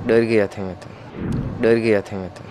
डर गया था मैं तो डर गया था मैं तो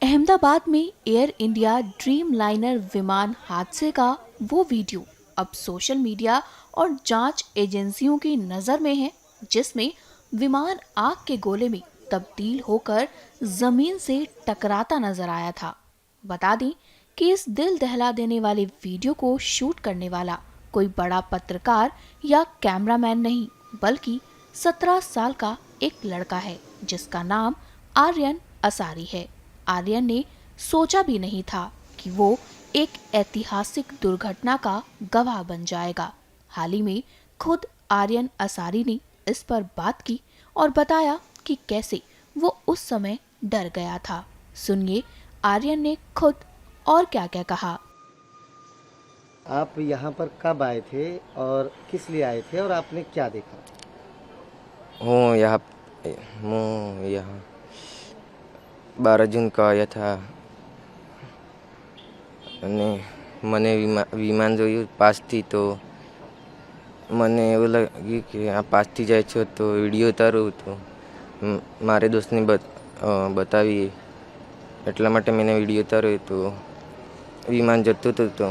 अहमदाबाद में एयर इंडिया ड्रीम लाइनर विमान हादसे का वो वीडियो अब सोशल मीडिया और जांच एजेंसियों की नजर में है, जिसमें विमान आग के गोले में तब्दील होकर जमीन से टकराता नजर आया था। बता दें कि इस दिल दहला देने वाले वीडियो को शूट करने वाला कोई बड़ा पत्रकार या कैमरामैन नहीं, बल्कि 17 साल का एक लड़का है जिसका नाम आर्यन असारी है। आर्यन ने सोचा भी नहीं था कि वो एक ऐतिहासिक दुर्घटना का गवाह बन जाएगा। हाल ही में खुद आर्यन असारी ने इस पर बात की और बताया कि कैसे वो उस समय डर गया था। सुनिए आर्यन ने खुद और क्या क्या कहा। आप यहाँ पर कब आए थे और किस लिए आए थे और आपने क्या देखा? હું यहाँ હું यहाँ 12 જૂન को आया था અને મને વિમાન જોયું પાસથી તો મને એવું લાગ્યું કે આ પાસથી જાય છે તો વિડીયો ઉતારું તો મારે દોસ્તને બતાવી એટલા માટે મેં વિડીયો ઉતાર્યો તો વિમાન જતું હતું તો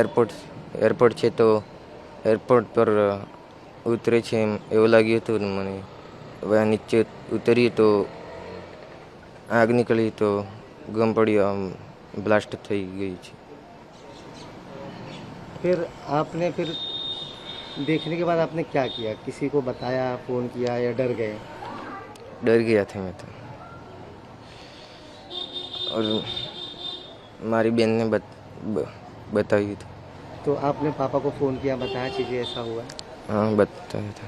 એરપોર્ટ છે તો એરપોર્ટ પર ઉતરે છે એવું લાગ્યું હતું મને. હવે નીચે ઉતરીએ તો આગ નીકળી તો ગમ પડ્યો, ब्लास्ट થઈ ગઈ છે. फिर आपने देखने के बाद आपने क्या किया? किसी को बताया, फ़ोन किया या डर गए? डर गया था मैं तो और हमारी बहन ने बताई थी. तो आपने पापा को फ़ोन किया, बताया चीज़ें ऐसा हुआ? हाँ बताया था.